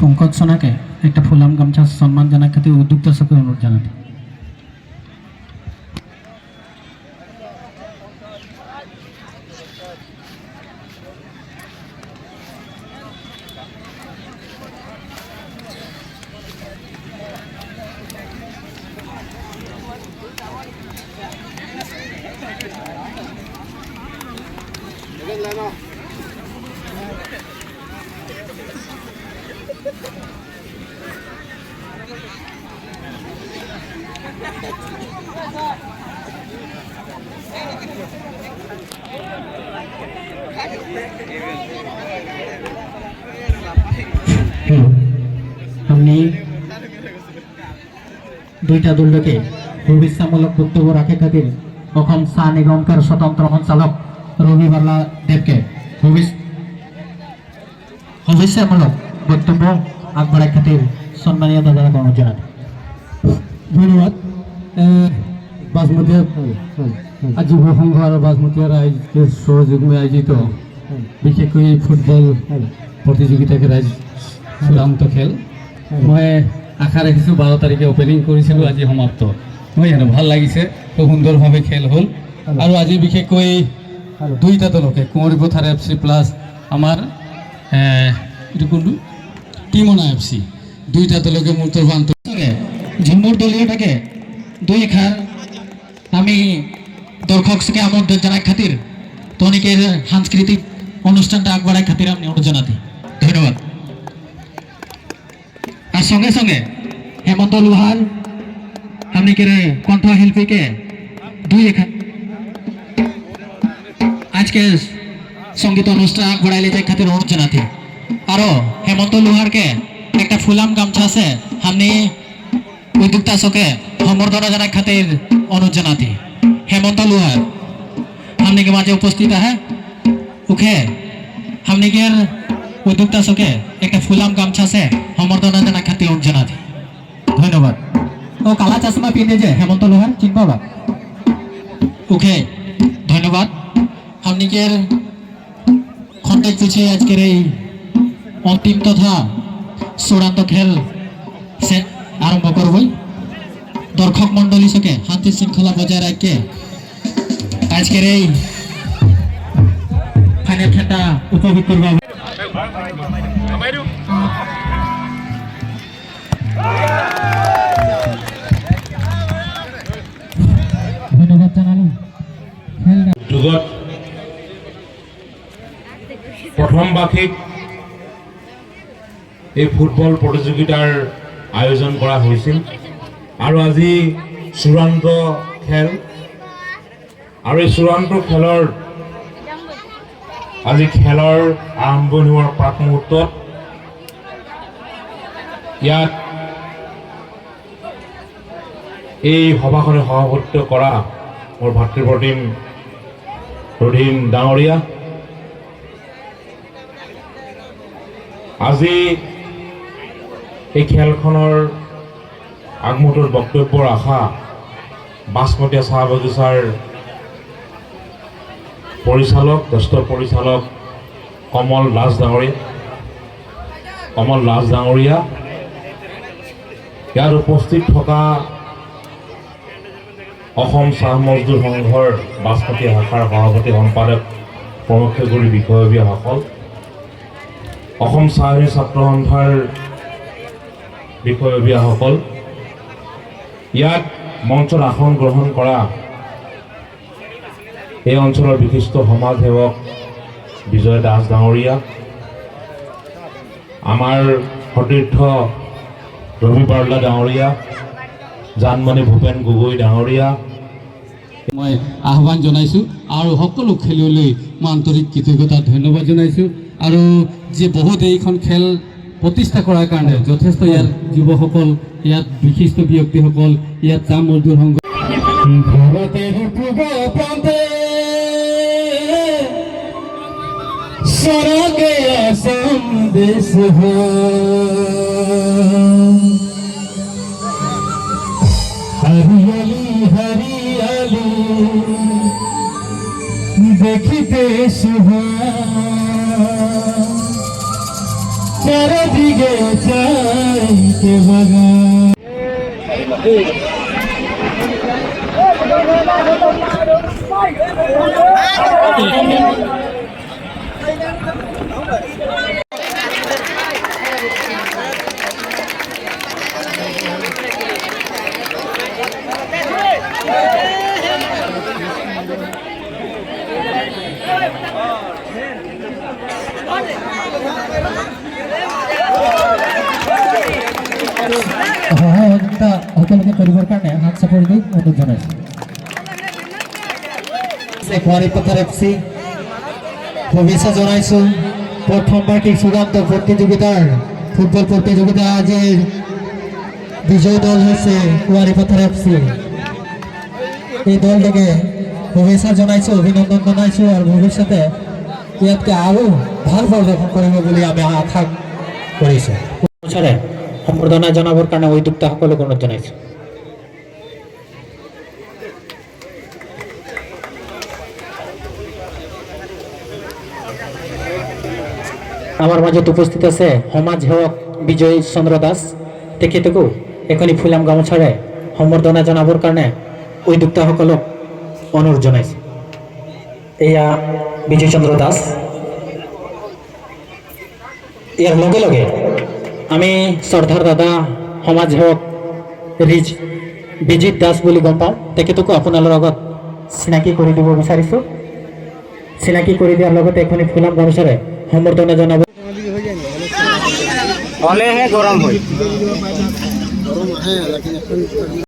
পঙ্কজ সোনাকে একটা ফুলাম গামছা সম্মান জানার খাতির উদ্যোক্তার সাথে অনুরোধ জানাতে। हमने दुईटा दलके भविष्यमूलक बक्तव्य राखे खातिर अखम चाह निगमकर स्वतंत्र सञ्चालक रवि बार्ला देवके भविष्यमूलक बक्तव्य आगबाढ़ाय खातिर सम्मानीय दादा अनुरोध जानाते। धन्यवाद। बासमतिया आजीव संघ और बासमतिया राइज के सहयोग में आयोजित विशेषक फुटबल प्रतियोगिता के राइज चूड़ाন্ত खेल मैं आशा रखिছোঁ 12 तारिखे ओपनिंग কৰিছিলোঁ আজি সমাপ্ত মই জানো ভাল লাগিছে খুব সুন্দৰভাৱে খেল হ'ল আৰু আজি বিশেষকৈ দুইটা দলকে কুঁৱৰী পথাৰ এফচি প্লাছ আমাৰ এইটো কোনটো টিমনা এফচি দুইটা দলকে মোৰ তৰফান্ত ঝুমুৰ দলীয়টাকে দুই খাৰ আমি দর্শককে আমন্ত্রণ জানাই খাতির তনিকের সাংস্কৃতিক অনুষ্ঠানটা আগবাড়াই খাতির আমি অনুরোধ জানাতে। ধন্যবাদ। আর সঙ্গে সঙ্গে হেমন্ত লোহার আপনি কে কণ্ঠশিল্পীকে দুই এখান আজকে সঙ্গীত অনুষ্ঠান আগবাড়াইলে যাই খাতির অনুরোধ জানাতে। আরো হেমন্ত লোহারকে একটা ফুলাম গামছা আছে আপনি উদ্যোক্তা চকে সম্বর্ধনা জানাই খাতির অনুরোধ জানাতে। हेमंत लोहार हमने के माजे उपस्थित है उखे हमने के उद्योक्ता सके एक फुलाम गामछा से सम्बर्धना जाना खातिर अनुरोध जानाते। धन्यवाद। ओ काला चश्मा पिने जे हेमंत लोहार चिन पाबा उखे धन्यवाद। हमने के खंडे पीछे आज के अंतिम तथा चूड़ाন্ত खेल से आरम्भ करब। दर्शक मंडली सके शांति श्रृंखला बजाय रखे आज के फाइनल खेलटा उपभोग करबा। धन्यवाद জানালো যুগত প্রথম বার্ষিক এই ফুটবল প্রতিযোগিতার আয়োজন করা হয়েছিল আৰু আজি চূড়ান্ত খেল আৰু এই চূড়ান্ত খেলৰ আজি খেলৰ আৰম্ভণি হোৱাৰ প্ৰাক মুহূৰ্তত ইয়াত এই সভাখনে সভাপতিত্ব কৰা মোৰ ভাতৃপ্ৰতিম ৰহিম ডাঙৰীয়া আজি এই খেলখনৰ আগমুহূৰ্তৰ বক্তব্যৰ আশা বাসমতীয়া চাহ বাগিচাৰ পৰিচালক জ্যেষ্ঠ পৰিচালক কমল দাস ডাঙৰীয়া ইয়াত উপস্থিত থকা অসম চাহ মজদুৰ সংঘৰ বাসমতী শাখাৰ সভাপতি সম্পাদক প্ৰমুখ্যগুৰি বিষয়ববীয়াসকল অসম চাহ ছাত্ৰ সন্থাৰ বিষয়ববীয়াসকল ইয়াত মঞ্চত আসন গ্ৰহণ কৰা এই অঞ্চলৰ বিশিষ্ট সমাজসেৱক বিজয় দাস ডাঙৰীয়া আমাৰ সতীৰ্থ ৰবি বাৰ্লা ডাঙৰীয়া জানমণি ভূপেন গগৈ ডাঙৰীয়া মই আহ্বান জনাইছোঁ আৰু সকলো খেলুৱৈ মই আন্তৰিক কৃতজ্ঞতা ধন্যবাদ জনাইছোঁ আৰু যে বহুত এইখন খেল প্ৰতিষ্ঠা কৰাৰ কাৰণে যথেষ্ট ইয়াৰ যুৱকসকল ইয়াত বিশিষ্ট ব্যক্তিসকল ইয়াত চাহ মজদুৰ সংঘ ভারতের পূর্ব প্রান্তে স্বর্গে আসাম দেশ হরিয়ালি হরিয়ালি দেখিতে শুভ চারিদিকে চাইতে বাগান সহযোগিতা সকলোকে কৰিবৰ কাৰণে হাত চাপৰি দি অনুৰোধ জনাইছোঁ কুঁৱাৰী পথাৰ FC শুভেচ্ছা জনাইছোঁ প্ৰথমবাৰ্ষিক চূড়ান্ত প্ৰতিযোগিতাৰ ফুটবল প্ৰতিযোগিতা আজিৰ বিজয়ী দল হৈছে কুঁৱাৰী পথাৰ FC এই দলটোকে শুভেচ্ছা জনাইছোঁ অভিনন্দন জনাইছোঁ আৰু ভৱিষ্যতে ইয়াতকৈ আৰু ভাল প্ৰদৰ্শন কৰিব বুলি আমি আশা কৰিছোঁ সম্বৰ্ধনা জনাবৰ কাৰণে উদ্যোক্তাসকলক অনুৰোধ জনাইছোঁ আমাৰ মাজত উপস্থিত আছে সমাজ সেৱক বিজয় চন্দ্ৰ দাস তেখেতকো এখনি ফুলাম গামোচাৰে সম্বৰ্ধনা জনাবৰ কাৰণে উদ্যোক্তাসকলক অনুৰোধ জনাইছোঁ এয়া বিজয় চন্দ্ৰ দাস ইয়াৰ লগে লগে আমি শ্ৰদ্ধাৰ দাদা সমাজ সেৱক বিজিত দাস বুলি গম পাওঁ তেখেতকো আপোনালোকৰ লগত চিনাকি কৰি দিব বিচাৰিছোঁ চিনাকি কৰি দিয়াৰ লগতে এখনি ফুলাম গামোচাৰে সম্বৰ্ধনা জনাব হলেহে গরম হয়